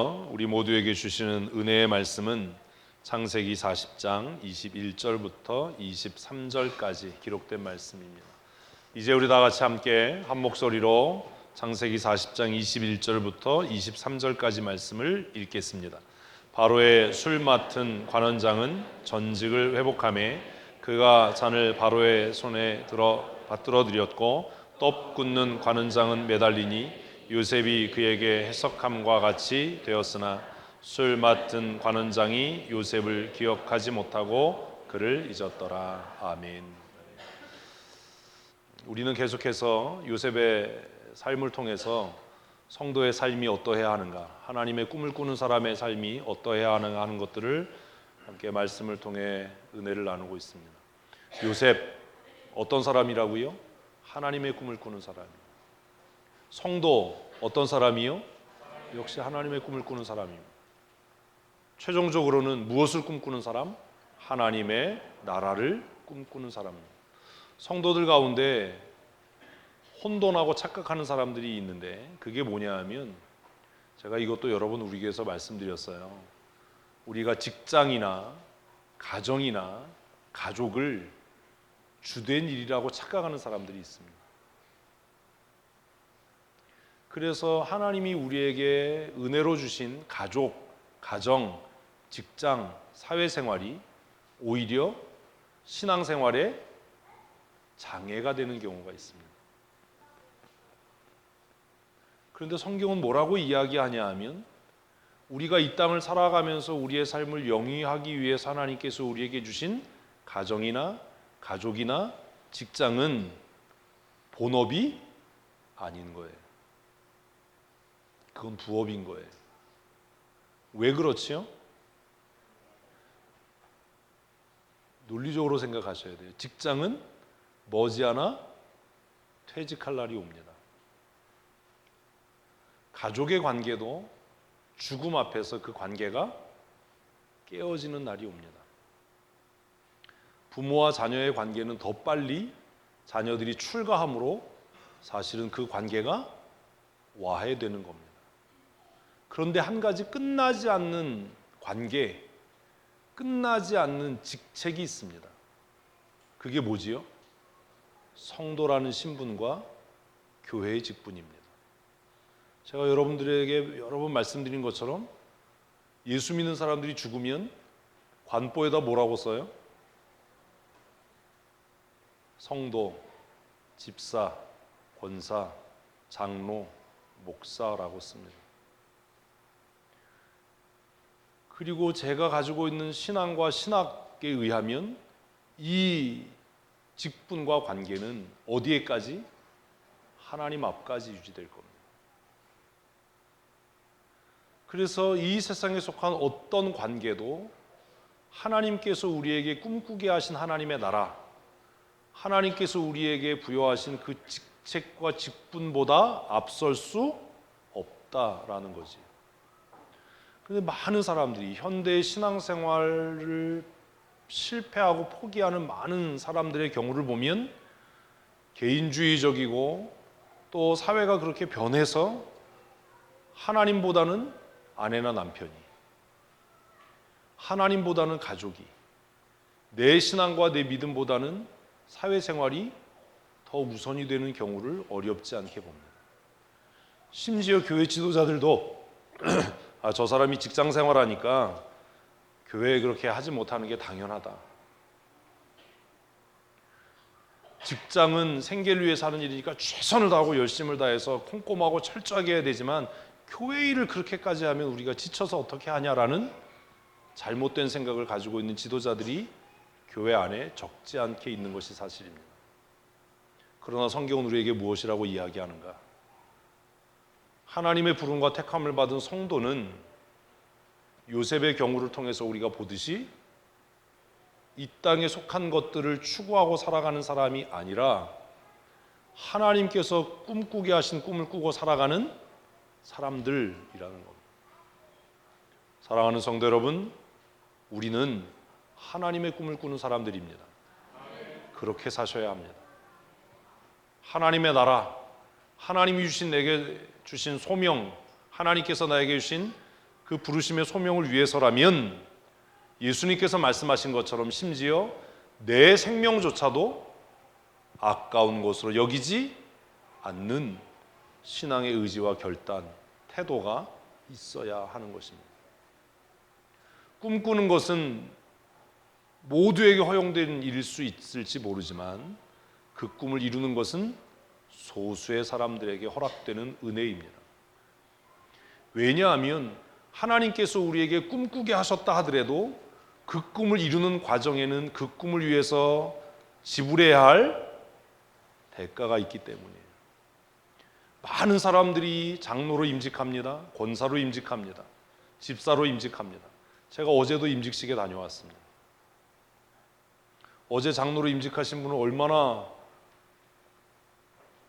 우리 모두에게 주시는 은혜의 말씀은 창세기 40장 21절부터 23절까지 기록된 말씀입니다. 이제 우리 다 같이 함께 한 목소리로 창세기 40장 21절부터 23절까지 말씀을 읽겠습니다. 바로의 술 맡은 관원장은 전직을 회복하며 그가 잔을 바로의 손에 받들어 드렸고 떡 굽는 관원장은 매달리니 요셉이 그에게 해석함과 같이 되었으나 술 맡은 관원장이 요셉을 기억하지 못하고 그를 잊었더라. 아멘. 우리는 계속해서 요셉의 삶을 통해서 성도의 삶이 어떠해야 하는가, 하나님의 꿈을 꾸는 사람의 삶이 어떠해야 하는가 하는 것들을 함께 말씀을 통해 은혜를 나누고 있습니다. 요셉 어떤 사람이라고요? 하나님의 꿈을 꾸는 사람이요. 성도 어떤 사람이요? 역시 하나님의 꿈을 꾸는 사람입니다. 최종적으로는 무엇을 꿈꾸는 사람? 하나님의 나라를 꿈꾸는 사람입니다. 성도들 가운데 혼돈하고 착각하는 사람들이 있는데 그게 뭐냐 하면, 제가 이것도 여러 번 우리 교회에서 말씀드렸어요. 우리가 직장이나 가정이나 가족을 주된 일이라고 착각하는 사람들이 있습니다. 그래서 하나님이 우리에게 은혜로 주신 가족, 가정, 직장, 사회생활이 오히려 신앙생활에 장애가 되는 경우가 있습니다. 그런데 성경은 뭐라고 이야기하냐 하면, 우리가 이 땅을 살아가면서 우리의 삶을 영위하기 위해서 하나님께서 우리에게 주신 가정이나 가족이나 직장은 본업이 아닌 거예요. 그건 부업인 거예요. 왜 그렇지요? 논리적으로 생각하셔야 돼요. 직장은 머지않아 퇴직할 날이 옵니다. 가족의 관계도 죽음 앞에서 그 관계가 깨어지는 날이 옵니다. 부모와 자녀의 관계는 더 빨리 자녀들이 출가함으로 사실은 그 관계가 와해되는 겁니다. 그런데 한 가지 끝나지 않는 관계, 끝나지 않는 직책이 있습니다. 그게 뭐지요? 성도라는 신분과 교회의 직분입니다. 제가 여러분들에게 여러 번 말씀드린 것처럼 예수 믿는 사람들이 죽으면 관보에다 뭐라고 써요? 성도, 집사, 권사, 장로, 목사라고 씁니다. 그리고 제가 가지고 있는 신앙과 신학에 의하면 이 직분과 관계는 어디에까지? 하나님 앞까지 유지될 겁니다. 그래서 이 세상에 속한 어떤 관계도 하나님께서 우리에게 꿈꾸게 하신 하나님의 나라, 하나님께서 우리에게 부여하신 그 직책과 직분보다 앞설 수 없다라는 거지. 그런데 많은 사람들이 현대의 신앙생활을 실패하고 포기하는 많은 사람들의 경우를 보면 개인주의적이고 또 사회가 그렇게 변해서 하나님보다는 아내나 남편이, 하나님보다는 가족이, 내 신앙과 내 믿음보다는 사회생활이 더 우선이 되는 경우를 어렵지 않게 봅니다. 심지어 교회 지도자들도 저 사람이 직장 생활하니까 교회에 그렇게 하지 못하는 게 당연하다. 직장은 생계를 위해 사는 일이니까 최선을 다하고 열심을 다해서 꼼꼼하고 철저하게 해야 되지만 교회 일을 그렇게까지 하면 우리가 지쳐서 어떻게 하냐라는 잘못된 생각을 가지고 있는 지도자들이 교회 안에 적지 않게 있는 것이 사실입니다. 그러나 성경은 우리에게 무엇이라고 이야기하는가? 하나님의 부름과 택함을 받은 성도는 요셉의 경우를 통해서 우리가 보듯이 이 땅에 속한 것들을 추구하고 살아가는 사람이 아니라 하나님께서 꿈꾸게 하신 꿈을 꾸고 살아가는 사람들이라는 겁니다. 사랑하는 성도 여러분, 우리는 하나님의 꿈을 꾸는 사람들입니다. 그렇게 사셔야 합니다. 하나님의 나라, 하나님이 주신 내게 주신 소명, 하나님께서 나에게 주신 그 부르심의 소명을 위해서라면 예수님께서 말씀하신 것처럼 심지어 내 생명조차도 아까운 것으로 여기지 않는 신앙의 의지와 결단, 태도가 있어야 하는 것입니다. 꿈꾸는 것은 모두에게 허용된 일일 수 있을지 모르지만 그 꿈을 이루는 것은 소수의 사람들에게 허락되는 은혜입니다. 왜냐하면 하나님께서 우리에게 꿈꾸게 하셨다 하더라도 그 꿈을 이루는 과정에는 그 꿈을 위해서 지불해야 할 대가가 있기 때문이에요. 많은 사람들이 장로로 임직합니다. 권사로 임직합니다. 집사로 임직합니다. 제가 어제도 임직식에 다녀왔습니다. 어제 장로로 임직하신 분은 얼마나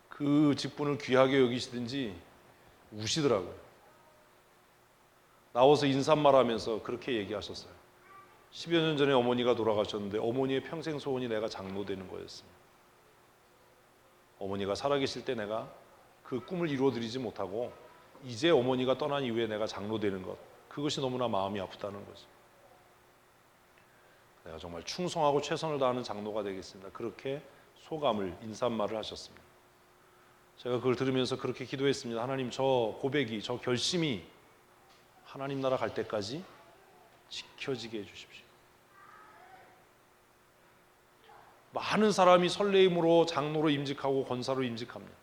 그 직분을 귀하게 여기시든지 우시더라고요. 나와서 인사말 하면서 그렇게 얘기하셨어요. 10여 년 전에 어머니가 돌아가셨는데 어머니의 평생 소원이 내가 장로 되는 거였습니다. 어머니가 살아계실 때 내가 그 꿈을 이루어드리지 못하고 이제 어머니가 떠난 이후에 내가 장로 되는 것, 그것이 너무나 마음이 아프다는 거죠. 내가 정말 충성하고 최선을 다하는 장로가 되겠습니다. 그렇게 소감을, 인사말을 하셨습니다. 제가 그걸 들으면서 그렇게 기도했습니다. 하나님, 저 고백이, 저 결심이 하나님 나라 갈 때까지 지켜지게 해주십시오. 많은 사람이 설레임으로 장로로 임직하고 권사로 임직합니다.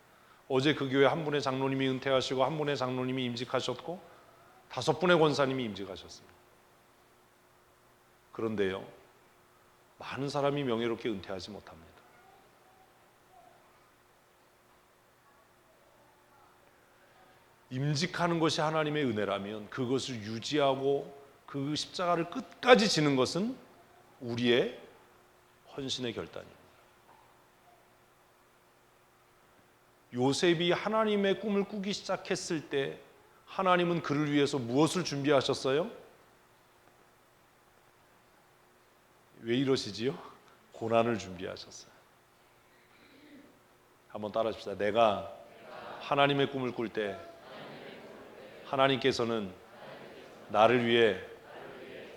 어제 그 교회 한 분의 장로님이 은퇴하시고 한 분의 장로님이 임직하셨고 5분의 권사님이 임직하셨습니다. 그런데요, 많은 사람이 명예롭게 은퇴하지 못합니다. 임직하는 것이 하나님의 은혜라면 그것을 유지하고 그 십자가를 끝까지 지는 것은 우리의 헌신의 결단입니다. 요셉이 하나님의 꿈을 꾸기 시작했을 때 하나님은 그를 위해서 무엇을 준비하셨어요? 왜 이러시지요? 고난을 준비하셨어요. 한번 따라합시다. 내가 하나님의 꿈을 꿀 때 하나님께서는 나를 위해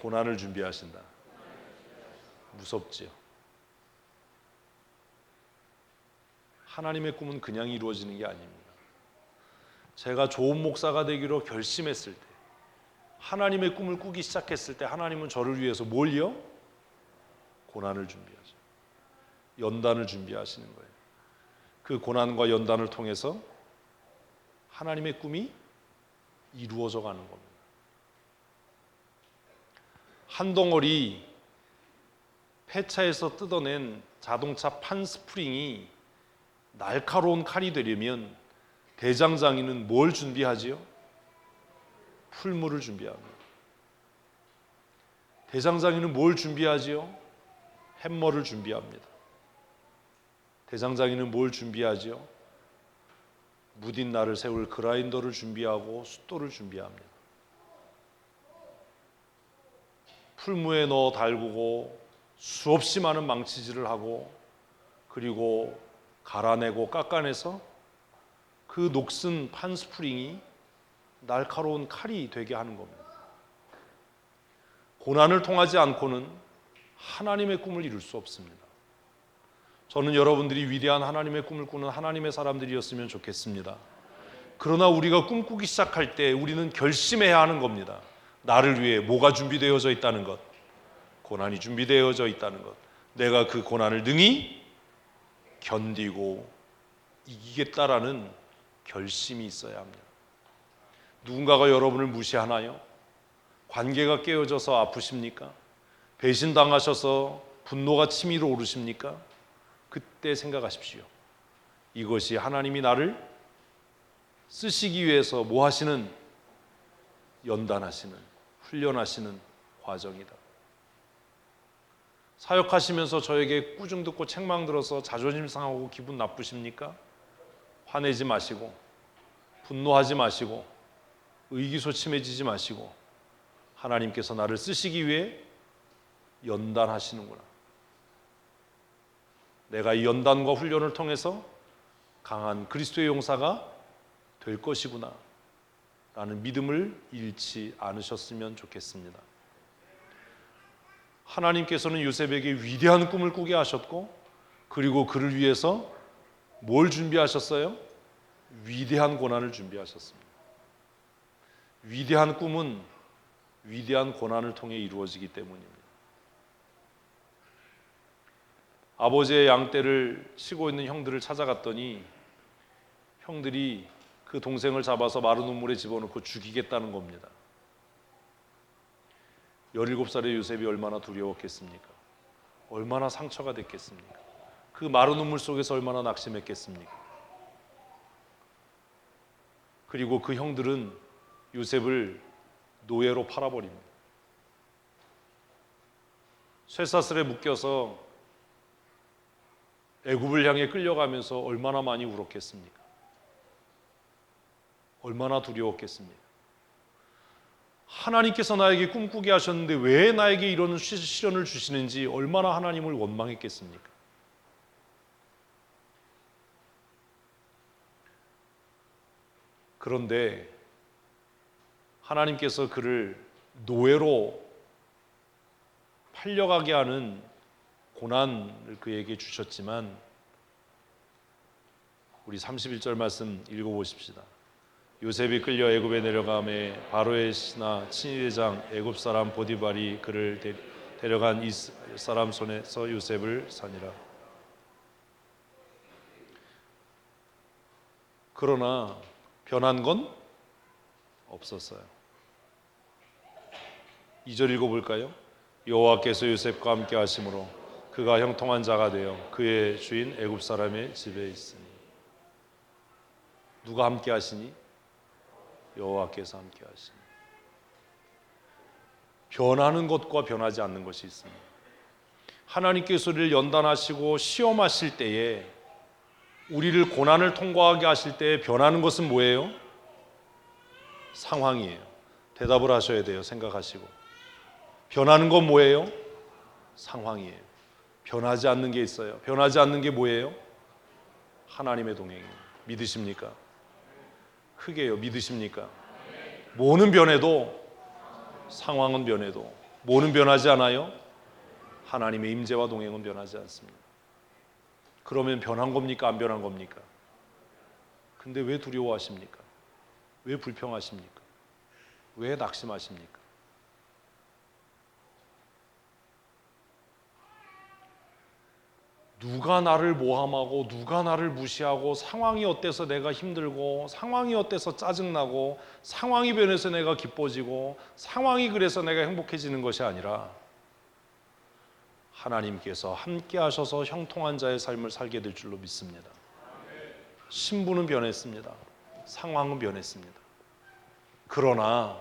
고난을 준비하신다. 무섭지요? 하나님의 꿈은 그냥 이루어지는 게 아닙니다. 제가 좋은 목사가 되기로 결심했을 때, 하나님의 꿈을 꾸기 시작했을 때 하나님은 저를 위해서 뭘요? 고난을 준비하죠. 연단을 준비하시는 거예요. 그 고난과 연단을 통해서 하나님의 꿈이 이루어져 가는 겁니다. 한 덩어리 폐차에서 뜯어낸 자동차 판 스프링이 날카로운 칼이 되려면 대장장이는 뭘 준비하지요? 풀물을 준비합니다. 대장장이는 뭘 준비하지요? 햄머를 준비합니다. 대장장이는 뭘 준비하지요? 무딘 날을 세울 그라인더를 준비하고 숫도를 준비합니다. 풀무에 넣어 달구고 수없이 많은 망치질을 하고 그리고 갈아내고 깎아내서 그 녹슨 판 스프링이 날카로운 칼이 되게 하는 겁니다. 고난을 통하지 않고는 하나님의 꿈을 이룰 수 없습니다. 저는 여러분들이 위대한 하나님의 꿈을 꾸는 하나님의 사람들이었으면 좋겠습니다. 그러나 우리가 꿈꾸기 시작할 때 우리는 결심해야 하는 겁니다. 나를 위해 뭐가 준비되어져 있다는 것, 고난이 준비되어져 있다는 것, 내가 그 고난을 능히 견디고 이기겠다라는 결심이 있어야 합니다. 누군가가 여러분을 무시하나요? 관계가 깨어져서 아프십니까? 배신당하셔서 분노가 치밀어 오르십니까? 그때 생각하십시오. 이것이 하나님이 나를 쓰시기 위해서 뭐 하시는? 연단하시는, 훈련하시는 과정이다. 사역하시면서 저에게 꾸중 듣고 책망 들어서 자존심 상하고 기분 나쁘십니까? 화내지 마시고 분노하지 마시고 의기소침해지지 마시고 하나님께서 나를 쓰시기 위해 연단하시는구나. 내가 이 연단과 훈련을 통해서 강한 그리스도의 용사가 될 것이구나. 라는 믿음을 잃지 않으셨으면 좋겠습니다. 하나님께서는 요셉에게 위대한 꿈을 꾸게 하셨고, 그리고 그를 위해서 뭘 준비하셨어요? 위대한 고난을 준비하셨습니다. 위대한 꿈은 위대한 고난을 통해 이루어지기 때문입니다. 아버지의 양떼를 치고 있는 형들을 찾아갔더니 형들이 그 동생을 잡아서 마른 우물에 집어넣고 죽이겠다는 겁니다. 17살의 요셉이 얼마나 두려웠겠습니까? 얼마나 상처가 됐겠습니까? 그 마른 우물 속에서 얼마나 낙심했겠습니까? 그리고 그 형들은 요셉을 노예로 팔아버립니다. 쇠사슬에 묶여서 애굽을 향해 끌려가면서 얼마나 많이 울었겠습니까? 얼마나 두려웠겠습니까? 하나님께서 나에게 꿈꾸게 하셨는데 왜 나에게 이런 시련을 주시는지 얼마나 하나님을 원망했겠습니까? 그런데 하나님께서 그를 노예로 팔려가게 하는 고난을 그에게 주셨지만, 우리 31절 말씀 읽어보십시다. 요셉이 끌려 애굽에 내려가매 바로의 신하 친위대장 애굽 사람 보디발이 그를 데려간 이 사람 손에서 요셉을 사니라. 그러나 변한 건 없었어요. 2절 읽어볼까요? 여호와께서 요셉과 함께 하심으로 그가 형통한 자가 되어 그의 주인 애굽 사람의 집에 있으니. 누가 함께 하시니? 여호와께서 함께 하시니. 변하는 것과 변하지 않는 것이 있습니다. 하나님께서 우리를 연단하시고 시험하실 때에, 우리를 고난을 통과하게 하실 때에 변하는 것은 뭐예요? 상황이에요. 대답을 하셔야 돼요. 생각하시고. 변하는 건 뭐예요? 상황이에요. 변하지 않는 게 있어요. 변하지 않는 게 뭐예요? 하나님의 동행이에요. 믿으십니까? 크게요. 믿으십니까? 뭐는 변해도, 상황은 변해도 뭐는 변하지 않아요? 하나님의 임재와 동행은 변하지 않습니다. 그러면 변한 겁니까? 안 변한 겁니까? 근데 왜 두려워하십니까? 왜 불평하십니까? 왜 낙심하십니까? 누가 나를 모함하고 누가 나를 무시하고 상황이 어때서 내가 힘들고 상황이 어때서 짜증나고 상황이 변해서 내가 기뻐지고 상황이 그래서 내가 행복해지는 것이 아니라, 하나님께서 함께 하셔서 형통한 자의 삶을 살게 될 줄로 믿습니다. 신부는 변했습니다. 상황은 변했습니다. 그러나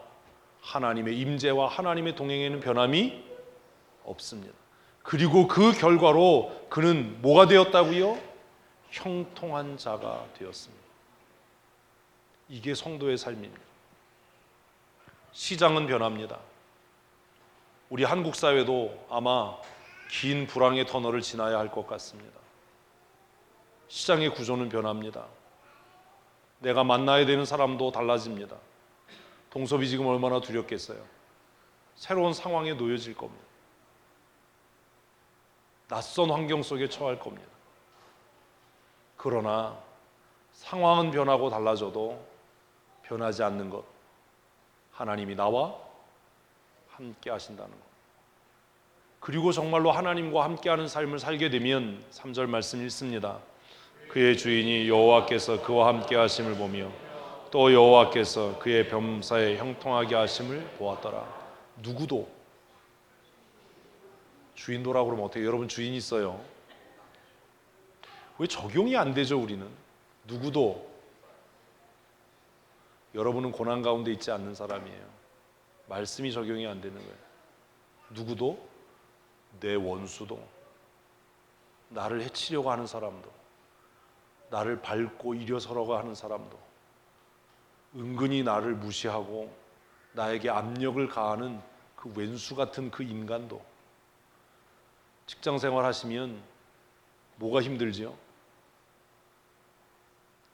하나님의 임재와 하나님의 동행에는 변함이 없습니다. 그리고 그 결과로 그는 뭐가 되었다고요? 형통한 자가 되었습니다. 이게 성도의 삶입니다. 시장은 변합니다. 우리 한국 사회도 아마 긴 불황의 터널을 지나야 할 것 같습니다. 시장의 구조는 변합니다. 내가 만나야 되는 사람도 달라집니다. 동섭이 지금 얼마나 두렵겠어요. 새로운 상황에 놓여질 겁니다. 낯선 환경 속에 처할 겁니다. 그러나 상황은 변하고 달라져도 변하지 않는 것, 하나님이 나와 함께 하신다는 것. 그리고 정말로 하나님과 함께하는 삶을 살게 되면 3절 말씀 읽습니다. 그의 주인이 여호와께서 그와 함께 하심을 보며 또 여호와께서 그의 범사에 형통하게 하심을 보았더라. 누구도, 주인도라고 그러면 어떻게, 여러분 주인 있어요? 왜 적용이 안 되죠? 우리는 누구도. 여러분은 고난 가운데 있지 않는 사람이에요. 말씀이 적용이 안 되는 거예요. 누구도, 내 원수도, 나를 해치려고 하는 사람도, 나를 밟고 일어서려고 하는 사람도, 은근히 나를 무시하고 나에게 압력을 가하는 그 왼수 같은 그 인간도. 직장생활 하시면 뭐가 힘들지요?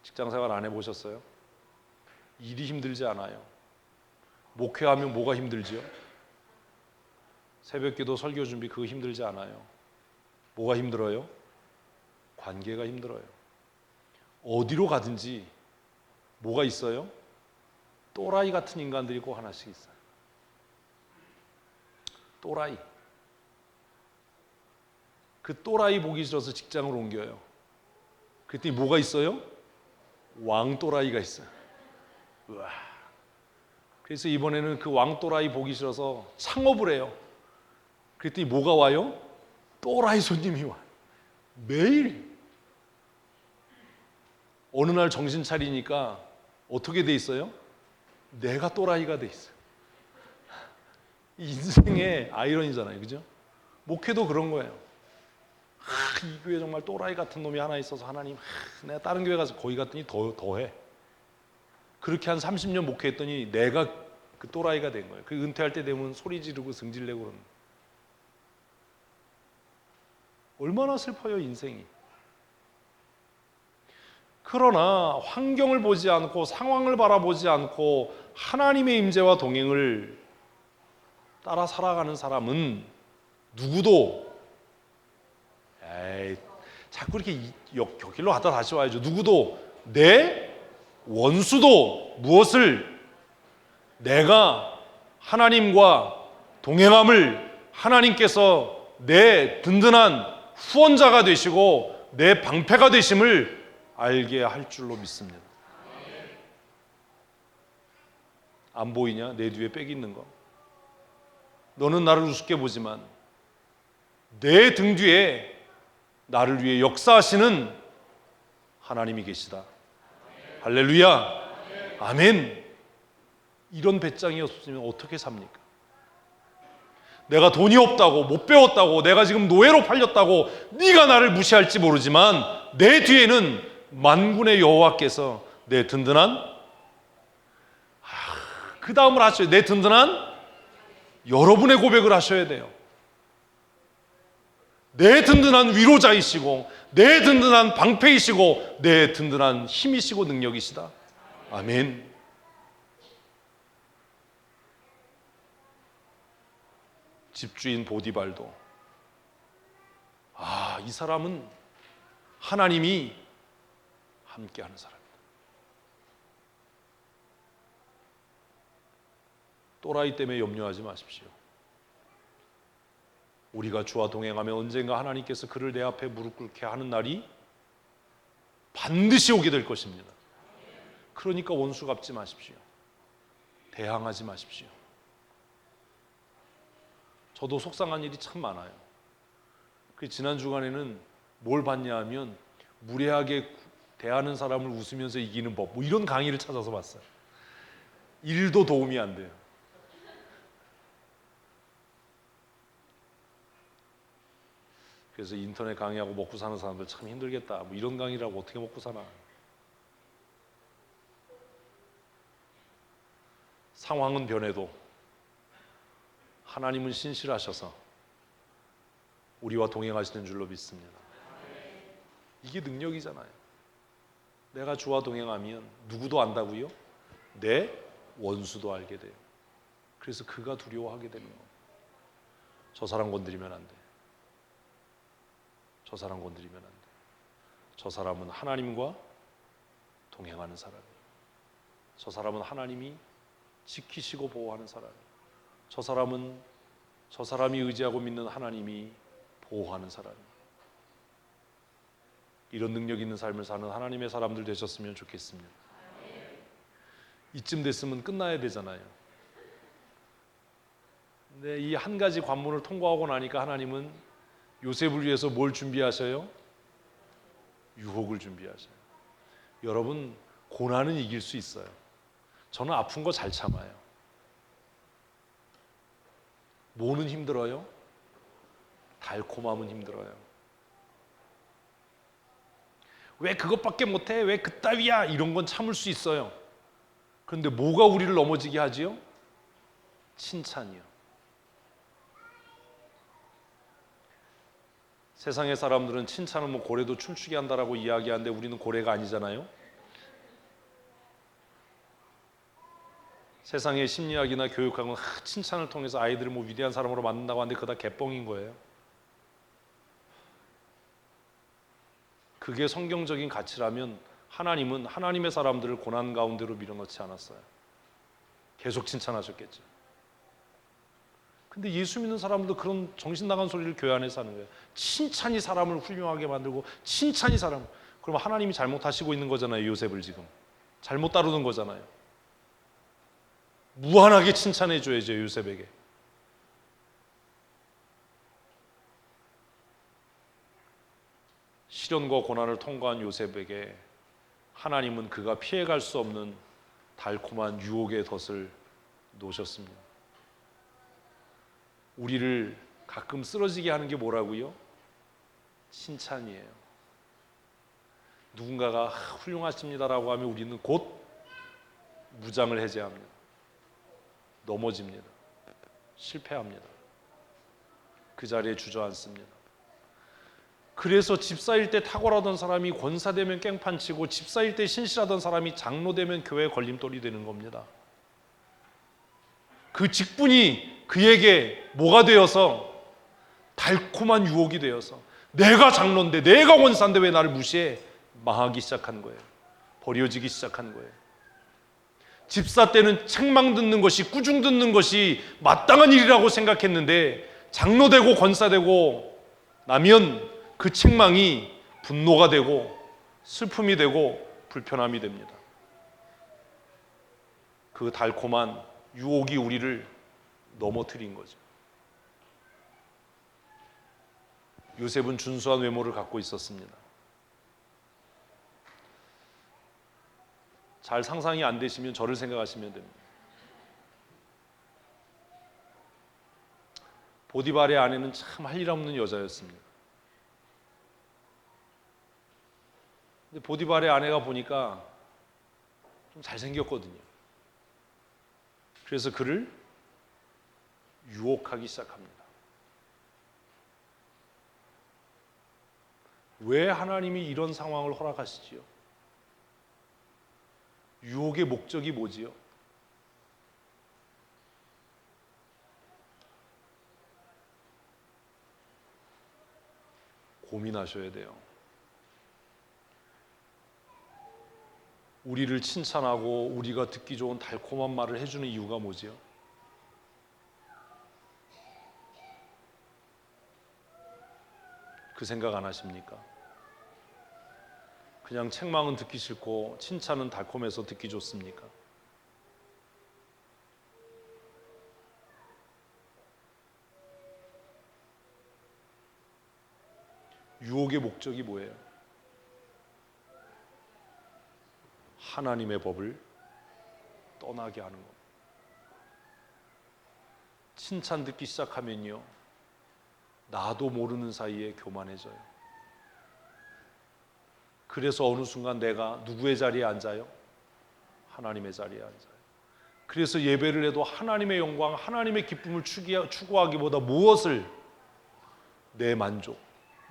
직장생활 안 해보셨어요? 일이 힘들지 않아요. 목회하면 뭐가 힘들지요? 새벽기도 설교 준비 그거 힘들지 않아요. 뭐가 힘들어요? 관계가 힘들어요. 어디로 가든지 뭐가 있어요? 또라이 같은 인간들이 꼭 하나씩 있어요. 또라이. 그 또라이 보기 싫어서 직장을 옮겨요. 그랬더니 뭐가 있어요? 왕또라이가 있어요. 우와. 그래서 이번에는 그 왕또라이 보기 싫어서 창업을 해요. 그랬더니 뭐가 와요? 또라이 손님이 와요. 매일. 어느 날 정신 차리니까 어떻게 돼 있어요? 내가 또라이가 돼 있어요. 인생의 아이러니잖아요. 그죠? 목회도 그런 거예요. 이 교회 정말 또라이 같은 놈이 하나 있어서 하나님, 내가 다른 교회 가서 거기 갔더니 더해. 그렇게 한 30년 목회했더니 내가 그 또라이가 된 거예요. 그 은퇴할 때 되면 소리 지르고 승질내고 그러는 거예요. 얼마나 슬퍼요, 인생이. 그러나 환경을 보지 않고 상황을 바라보지 않고 하나님의 임재와 동행을 따라 살아가는 사람은 누구도 자꾸 이렇게 곁길로 갔다 다시 와야죠. 누구도 내 원수도 무엇을 내가 하나님과 동행함을 하나님께서 내 든든한 후원자가 되시고 내 방패가 되심을 알게 할 줄로 믿습니다. 안 보이냐? 내 뒤에 빽 있는 거. 너는 나를 우습게 보지만 내 등 뒤에 나를 위해 역사하시는 하나님이 계시다. 할렐루야. 아멘. 이런 배짱이 없으면 어떻게 삽니까? 내가 돈이 없다고, 못 배웠다고, 내가 지금 노예로 팔렸다고 네가 나를 무시할지 모르지만 내 뒤에는 만군의 여호와께서 내 든든한 그 다음을 하셔야 내 든든한 여러분의 고백을 하셔야 돼요. 내 든든한 위로자이시고 내 든든한 방패이시고 내 든든한 힘이시고 능력이시다. 아멘. 집주인 보디발도 이 사람은 하나님이 함께하는 사람이다. 또라이 때문에 염려하지 마십시오. 우리가 주와 동행하며 언젠가 하나님께서 그를 내 앞에 무릎 꿇게 하는 날이 반드시 오게 될 것입니다. 그러니까 원수 갚지 마십시오. 대항하지 마십시오. 저도 속상한 일이 참 많아요. 그 지난 주간에는 뭘 봤냐 하면 무례하게 대하는 사람을 웃으면서 이기는 법, 이런 강의를 찾아서 봤어요. 일도 도움이 안 돼요. 그래서 인터넷 강의하고 먹고 사는 사람들 참 힘들겠다. 이런 강의라고 어떻게 먹고 사나. 상황은 변해도 하나님은 신실하셔서 우리와 동행하시는 줄로 믿습니다. 이게 능력이잖아요. 내가 주와 동행하면 누구도 안다고요? 내 원수도 알게 돼요. 그래서 그가 두려워하게 되는 거예요. 저 사람 건드리면 안 돼. 저 사람 건드리면 안 돼. 저 사람은 하나님과 동행하는 사람이에요. 저 사람은 하나님이 지키시고 보호하는 사람이에요. 저 사람은 저 사람이 의지하고 믿는 하나님이 보호하는 사람이에요. 이런 능력 있는 삶을 사는 하나님의 사람들 되셨으면 좋겠습니다. 이쯤 됐으면 끝나야 되잖아요. 근데 이 한 가지 관문을 통과하고 나니까 하나님은 요셉을 위해서 뭘 준비하셔요? 유혹을 준비하셔요. 여러분, 고난은 이길 수 있어요. 저는 아픈 거 잘 참아요. 뭐는 힘들어요? 달콤함은 힘들어요. 왜 그것밖에 못해? 왜 그따위야? 이런 건 참을 수 있어요. 그런데 뭐가 우리를 넘어지게 하지요? 칭찬이요. 세상의 사람들은 칭찬은 고래도 춤추게 한다라고 이야기하는데 우리는 고래가 아니잖아요. 세상의 심리학이나 교육학은 칭찬을 통해서 아이들을 뭐 위대한 사람으로 만든다고 하는데 그거 다 개뻥인 거예요. 그게 성경적인 가치라면 하나님은 하나님의 사람들을 고난 가운데로 밀어넣지 않았어요. 계속 칭찬하셨겠죠. 근데 예수 믿는 사람들도 그런 정신 나간 소리를 교회 안에서 하는 거예요. 칭찬이 사람을 훌륭하게 만들고 칭찬이 사람. 그럼 하나님이 잘못하시고 있는 거잖아요. 요셉을 지금 잘못 다루는 거잖아요. 무한하게 칭찬해 줘야죠. 요셉에게. 시련과 고난을 통과한 요셉에게 하나님은 그가 피해갈 수 없는 달콤한 유혹의 덫을 놓으셨습니다. 우리를 가끔 쓰러지게 하는 게 뭐라고요? 칭찬이에요. 누군가가 훌륭하십니다라고 하면 우리는 곧 무장을 해제합니다. 넘어집니다. 실패합니다. 그 자리에 주저앉습니다. 그래서 집사일 때 탁월하던 사람이 권사되면 깽판치고 집사일 때 신실하던 사람이 장로되면 교회의 걸림돌이 되는 겁니다. 그 직분이 그에게 뭐가 되어서 달콤한 유혹이 되어서 내가 장로인데 내가 권사인데 왜 나를 무시해? 망하기 시작한 거예요. 버려지기 시작한 거예요. 집사 때는 책망 듣는 것이 꾸중 듣는 것이 마땅한 일이라고 생각했는데 장로되고 권사되고 나면 그 책망이 분노가 되고 슬픔이 되고 불편함이 됩니다. 그 달콤한 유혹이 우리를 넘어뜨린 거죠. 요셉은 준수한 외모를 갖고 있었습니다. 잘 상상이 안 되시면 저를 생각하시면 됩니다. 보디발의 아내는 참 할 일 없는 여자였습니다. 근데 보디발의 아내가 보니까 좀 잘생겼거든요. 그래서 그를 유혹하기 시작합니다. 왜 하나님이 이런 상황을 허락하시지요? 유혹의 목적이 뭐지요? 고민하셔야 돼요. 우리를 칭찬하고 우리가 듣기 좋은 달콤한 말을 해주는 이유가 뭐지요? 그 생각 안 하십니까? 그냥 책망은 듣기 싫고 칭찬은 달콤해서 듣기 좋습니까? 유혹의 목적이 뭐예요? 하나님의 법을 떠나게 하는 겁니다. 칭찬 듣기 시작하면요, 나도 모르는 사이에 교만해져요. 그래서 어느 순간 내가 누구의 자리에 앉아요? 하나님의 자리에 앉아요. 그래서 예배를 해도 하나님의 영광, 하나님의 기쁨을 추구하기보다 무엇을? 내 만족,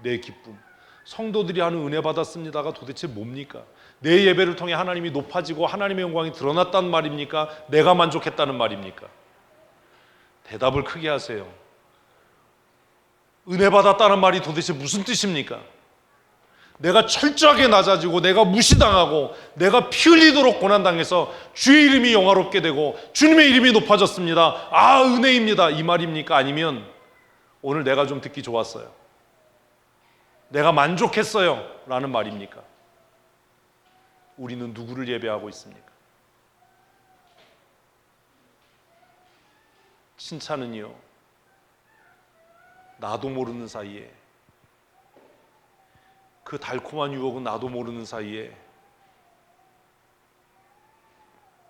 내 기쁨. 성도들이 하는 은혜 받았습니다가 도대체 뭡니까? 내 예배를 통해 하나님이 높아지고 하나님의 영광이 드러났다는 말입니까? 내가 만족했다는 말입니까? 대답을 크게 하세요. 은혜 받았다는 말이 도대체 무슨 뜻입니까? 내가 철저하게 낮아지고 내가 무시당하고 내가 피 흘리도록 고난당해서 주의 이름이 영화롭게 되고 주님의 이름이 높아졌습니다. 아, 은혜입니다. 이 말입니까? 아니면 오늘 내가 좀 듣기 좋았어요, 내가 만족했어요 라는 말입니까? 우리는 누구를 예배하고 있습니까? 칭찬은요, 나도 모르는 사이에, 그 달콤한 유혹은 나도 모르는 사이에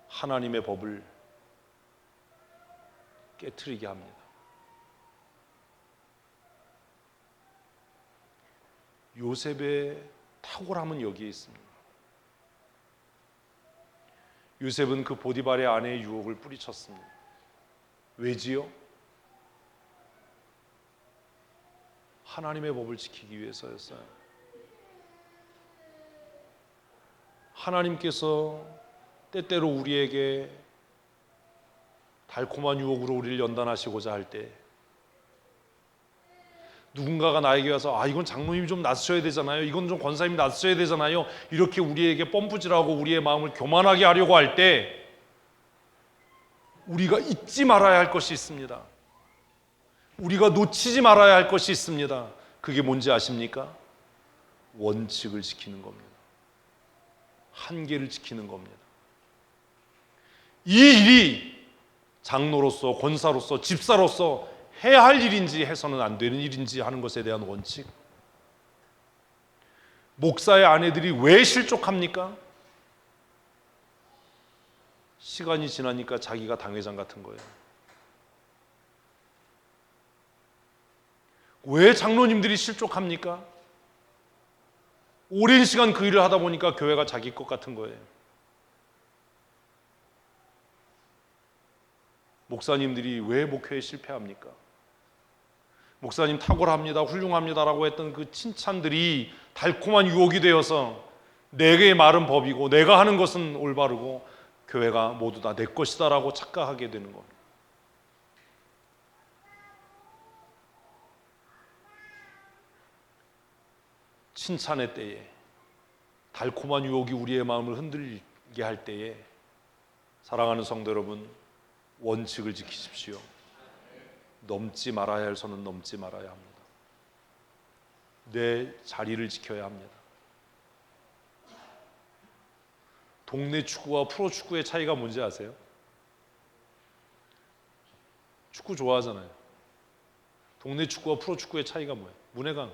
하나님의 법을 깨트리게 합니다. 요셉의 탁월함은 여기에 있습니다. 요셉은 그 보디발의 아내의 유혹을 뿌리쳤습니다. 왜지요? 하나님의 법을 지키기 위해서였어요. 하나님께서 때때로 우리에게 달콤한 유혹으로 우리를 연단하시고자 할 때, 누군가가 나에게 와서 이건 장로님이 좀 나서셔야 되잖아요, 이건 좀 권사님이 나서셔야 되잖아요, 이렇게 우리에게 펌프질하고 우리의 마음을 교만하게 하려고 할 때 우리가 잊지 말아야 할 것이 있습니다. 우리가 놓치지 말아야 할 것이 있습니다. 그게 뭔지 아십니까? 원칙을 지키는 겁니다. 한계를 지키는 겁니다. 이 일이 장로로서, 권사로서, 집사로서 해야 할 일인지 해서는 안 되는 일인지 하는 것에 대한 원칙. 목사의 아내들이 왜 실족합니까? 시간이 지나니까 자기가 당회장 같은 거예요. 왜 장로님들이 실족합니까? 오랜 시간 그 일을 하다 보니까 교회가 자기 것 같은 거예요. 목사님들이 왜 목회에 실패합니까? 목사님 탁월합니다, 훌륭합니다라고 했던 그 칭찬들이 달콤한 유혹이 되어서 내게 말은 법이고 내가 하는 것은 올바르고 교회가 모두 다 내 것이다라고 착각하게 되는 겁니다. 칭찬의 때에, 달콤한 유혹이 우리의 마음을 흔들게 할 때에, 사랑하는 성도 여러분, 원칙을 지키십시오. 넘지 말아야 할 선은 넘지 말아야 합니다. 내 자리를 지켜야 합니다. 동네 축구와 프로축구의 차이가 뭔지 아세요? 축구 좋아하잖아요. 동네 축구와 프로축구의 차이가 뭐예요? 문혜강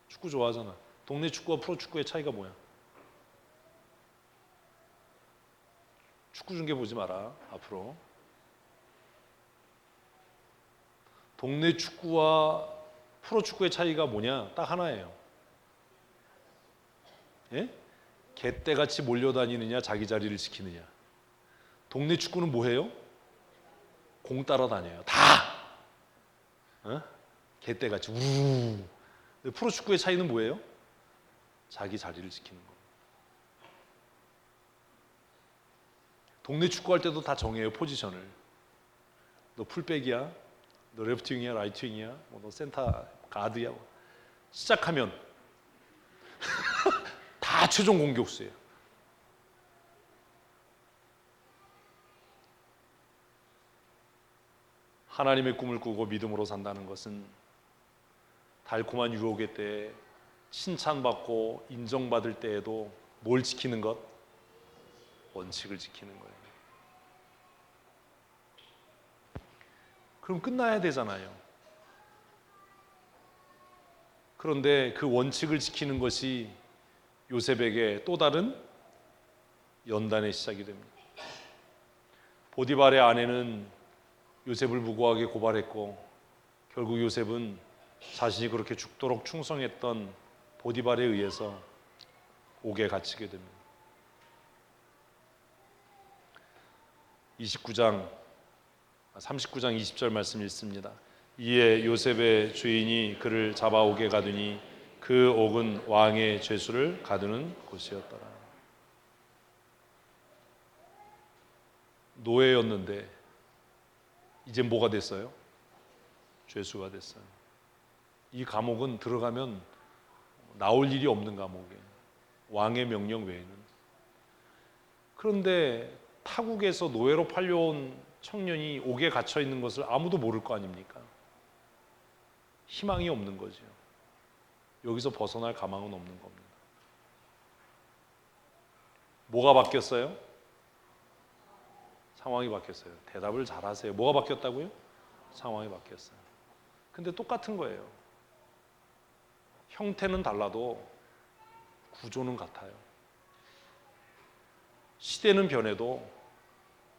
축구 좋아하잖아. 동네 축구와 프로축구의 차이가 뭐야? 축구 중계 보지 마라, 앞으로. 동네 축구와 프로축구의 차이가 뭐냐? 딱 하나예요. 예? 개떼같이 몰려다니느냐, 자기 자리를 지키느냐. 동네 축구는 뭐해요? 공 따라다녀요. 다! 개떼같이 우르르. 프로축구의 차이는 뭐예요? 자기 자리를 지키는 거. 동네 축구할 때도 다 정해요, 포지션을. 너 풀백이야, 너 레프트윙이야, 라이트윙이야, 너 센터 가드야. 시작하면 다 최종 공격수예요. 하나님의 꿈을 꾸고 믿음으로 산다는 것은 달콤한 유혹의 때에, 칭찬받고 인정받을 때에도 뭘 지키는 것? 원칙을 지키는 거예요. 그럼 끝나야 되잖아요. 그런데 그 원칙을 지키는 것이 요셉에게 또 다른 연단의 시작이 됩니다. 보디발의 아내는 요셉을 무고하게 고발했고, 결국 요셉은 자신이 그렇게 죽도록 충성했던 보디발에 의해서 옥에 갇히게 됩니다. 39장 20절 말씀 읽습니다. 이에 요셉의 주인이 그를 잡아 옥에 가두니 그 옥은 왕의 죄수를 가두는 곳이었더라. 노예였는데 이제 뭐가 됐어요? 죄수가 됐어요. 이 감옥은 들어가면 나올 일이 없는 감옥이에요. 왕의 명령 외에는. 그런데 타국에서 노예로 팔려온 청년이 옥에 갇혀 있는 것을 아무도 모를 거 아닙니까? 희망이 없는 거죠. 여기서 벗어날 가망은 없는 겁니다. 뭐가 바뀌었어요? 상황이 바뀌었어요. 대답을 잘하세요. 뭐가 바뀌었다고요? 상황이 바뀌었어요. 근데 똑같은 거예요. 형태는 달라도 구조는 같아요. 시대는 변해도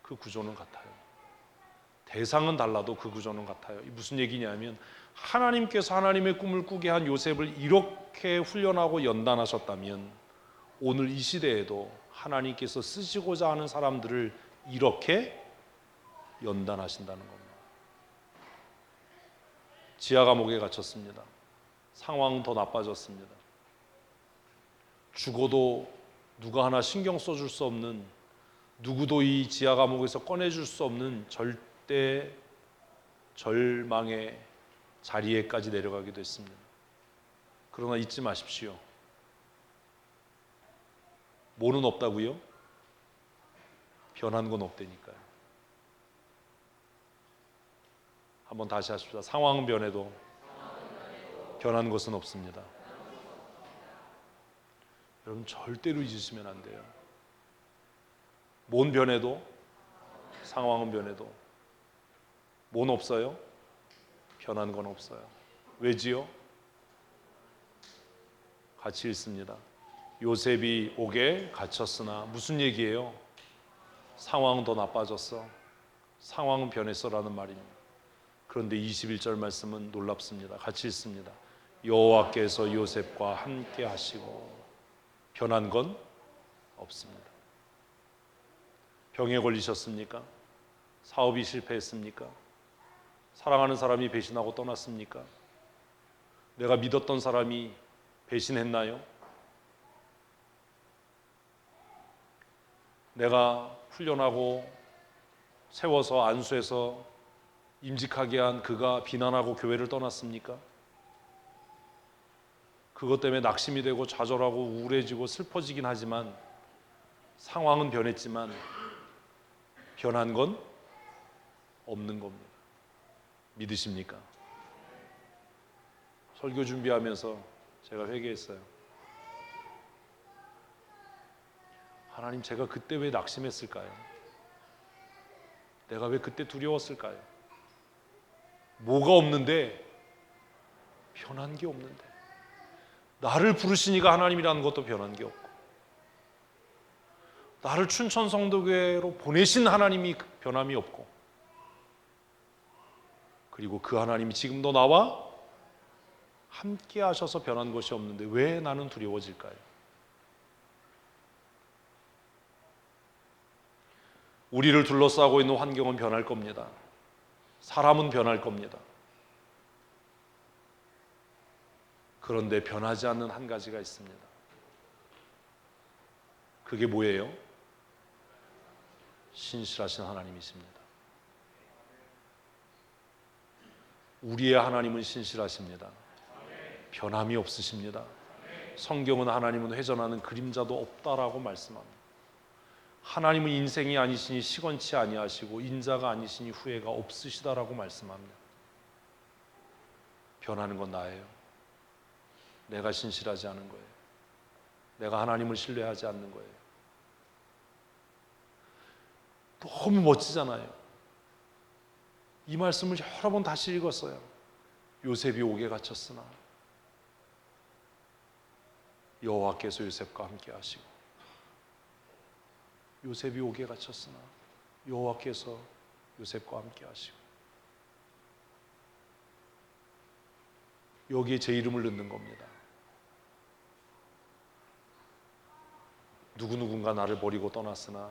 그 구조는 같아요. 대상은 달라도 그 구조는 같아요. 무슨 얘기냐면, 하나님께서 하나님의 꿈을 꾸게 한 요셉을 이렇게 훈련하고 연단하셨다면 오늘 이 시대에도 하나님께서 쓰시고자 하는 사람들을 이렇게 연단하신다는 겁니다. 지하 감옥에 갇혔습니다. 상황은 더 나빠졌습니다. 죽어도 누가 하나 신경 써줄 수 없는, 누구도 이 지하 감옥에서 꺼내줄 수 없는 그때 절망의 자리에까지 내려가기도 했습니다. 그러나 잊지 마십시오. 뭐는 없다고요? 변한 건 없다니까요. 한번 다시 하십시오. 상황은 변해도 변한 것은 없습니다. 여러분 절대로 잊으시면 안 돼요. 뭔 변해도, 상황은 변해도 뭔 없어요? 변한 건 없어요. 왜지요? 같이 읽습니다. 요셉이 옥에 갇혔으나, 무슨 얘기예요? 상황은 더 나빠졌어. 상황은 변했어라는 말입니다. 그런데 21절 말씀은 놀랍습니다. 같이 읽습니다. 여호와께서 요셉과 함께 하시고, 변한 건 없습니다. 병에 걸리셨습니까? 사업이 실패했습니까? 사랑하는 사람이 배신하고 떠났습니까? 내가 믿었던 사람이 배신했나요? 내가 훈련하고 세워서 안수해서 임직하게 한 그가 비난하고 교회를 떠났습니까? 그것 때문에 낙심이 되고 좌절하고 우울해지고 슬퍼지긴 하지만, 상황은 변했지만 변한 건 없는 겁니다. 믿으십니까? 설교 준비하면서 제가 회개했어요. 하나님, 제가 그때 왜 낙심했을까요? 내가 왜 그때 두려웠을까요? 뭐가 없는데? 변한 게 없는데. 나를 부르시니까 하나님이라는 것도 변한 게 없고, 나를 춘천 성도교회로 보내신 하나님이 변함이 없고, 그리고 그 하나님이 지금도 나와 함께 하셔서 변한 것이 없는데 왜 나는 두려워질까요? 우리를 둘러싸고 있는 환경은 변할 겁니다. 사람은 변할 겁니다. 그런데 변하지 않는 한 가지가 있습니다. 그게 뭐예요? 신실하신 하나님이십니다. 우리의 하나님은 신실하십니다. 변함이 없으십니다. 성경은 하나님은 회전하는 그림자도 없다라고 말씀합니다. 하나님은 인생이 아니시니 시건치 아니하시고 인자가 아니시니 후회가 없으시다라고 말씀합니다. 변하는 건 나예요. 내가 신실하지 않은 거예요. 내가 하나님을 신뢰하지 않는 거예요. 너무 멋지잖아요. 이 말씀을 여러 번 다시 읽었어요. 요셉이 옥에 갇혔으나 여호와께서 요셉과 함께 하시고, 요셉이 옥에 갇혔으나 여호와께서 요셉과 함께 하시고, 여기에 제 이름을 넣는 겁니다. 누구누군가 나를 버리고 떠났으나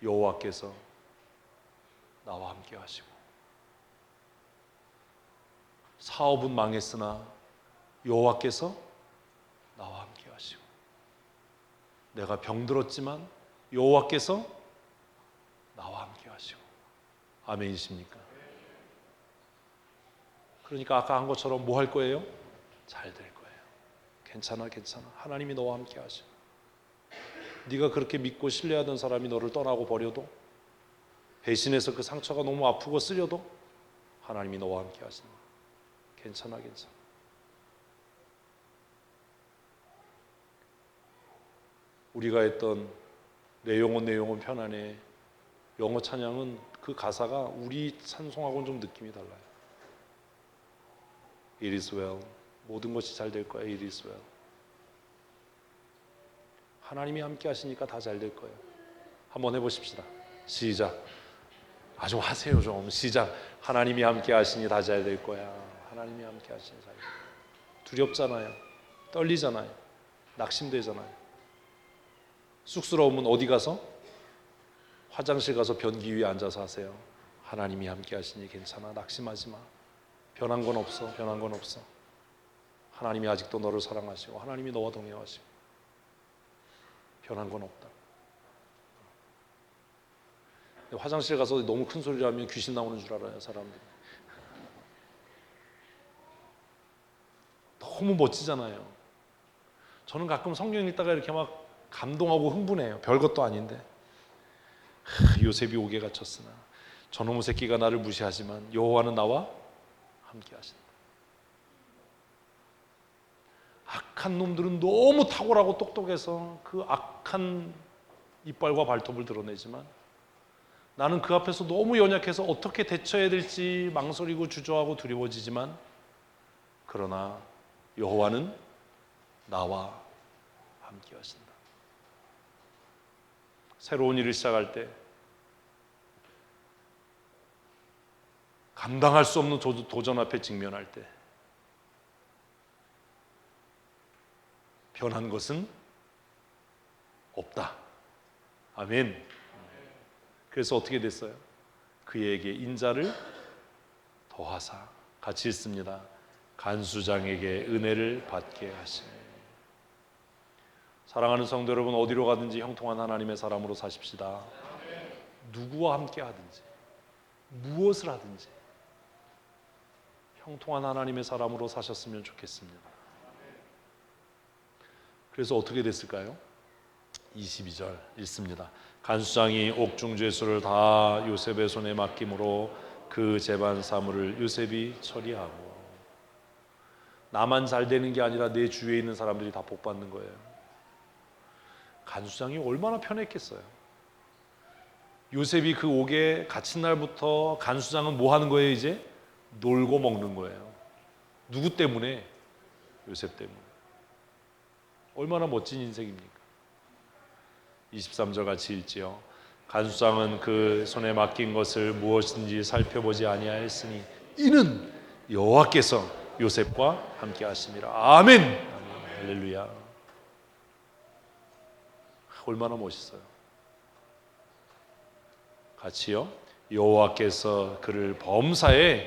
여호와께서 나와 함께 하시고, 사업은 망했으나 여호와께서 나와 함께 하시고, 내가 병들었지만 여호와께서 나와 함께 하시고. 아멘이십니까? 그러니까 아까 한 것처럼 뭐 할 거예요? 잘 될 거예요. 괜찮아, 괜찮아. 하나님이 너와 함께 하셔. 네가 그렇게 믿고 신뢰하던 사람이 너를 떠나고 버려도, 배신해서 그 상처가 너무 아프고 쓰려도 하나님이 너와 함께 하신다. 괜찮아, 괜찮아. 우리가 했던 내 영혼 편안해, 영어 찬양은 그 가사가 우리 찬송하고는 좀 느낌이 달라요. It is well. 모든 것이 잘 될 거야. It is well. 하나님이 함께 하시니까 다 잘 될 거예요. 한번 해보십시다. 시작. 좀 하세요 좀. 시작. 하나님이 함께 하시니 다 잘 될 거야. 하나님이 함께 하시니 잘 될 거야. 두렵잖아요. 떨리잖아요. 낙심되잖아요. 쑥스러우면 어디 가서? 화장실 가서 변기 위에 앉아서 하세요. 하나님이 함께 하시니 괜찮아. 낙심하지 마. 변한 건 없어. 변한 건 없어. 하나님이 아직도 너를 사랑하시고 하나님이 너와 동행하시고 변한 건 없다. 화장실 가서 너무 큰 소리를 하면 귀신 나오는 줄 알아요, 사람들이. 너무 멋지잖아요. 저는 가끔 성경 읽다가 이렇게 막 감동하고 흥분해요. 별것도 아닌데. 요셉이 옥에 갇혔으나 저놈의 새끼가 나를 무시하지만 여호와는 나와 함께 하신다. 악한 놈들은 너무 탁월하고 똑똑해서 그 악한 이빨과 발톱을 드러내지만 나는 그 앞에서 너무 연약해서 어떻게 대처해야 될지 망설이고 주저하고 두려워지지만 그러나 여호와는 나와 함께 하신다. 새로운 일을 시작할 때 감당할 수 없는 도전 앞에 직면할 때 변한 것은 없다. 아멘. 그래서 어떻게 됐어요? 그에게 인자를 더하사, 같이 읽습니다. 간수장에게 은혜를 받게 하시네. 사랑하는 성도 여러분, 어디로 가든지 형통한 하나님의 사람으로 사십시다. 누구와 함께 하든지 무엇을 하든지 형통한 하나님의 사람으로 사셨으면 좋겠습니다. 그래서 어떻게 됐을까요? 22절 읽습니다. 간수장이 옥중 죄수를 다 요셉의 손에 맡김으로 그 재반 사물을 요셉이 처리하고. 나만 잘 되는 게 아니라 내 주위에 있는 사람들이 다 복 받는 거예요. 간수장이 얼마나 편했겠어요. 요셉이 그 옥에 갇힌 날부터 간수장은 뭐 하는 거예요? 이제 놀고 먹는 거예요. 누구 때문에? 요셉 때문에. 얼마나 멋진 인생입니까? 23절 같이 읽지요. 간수장은 그 손에 맡긴 것을 무엇인지 살펴보지 아니하였으니 이는 여호와께서 요셉과 함께 하심이라. 아멘. 아멘. 할렐루야. 얼마나 멋있어요. 같이요. 여호와께서 그를 범사에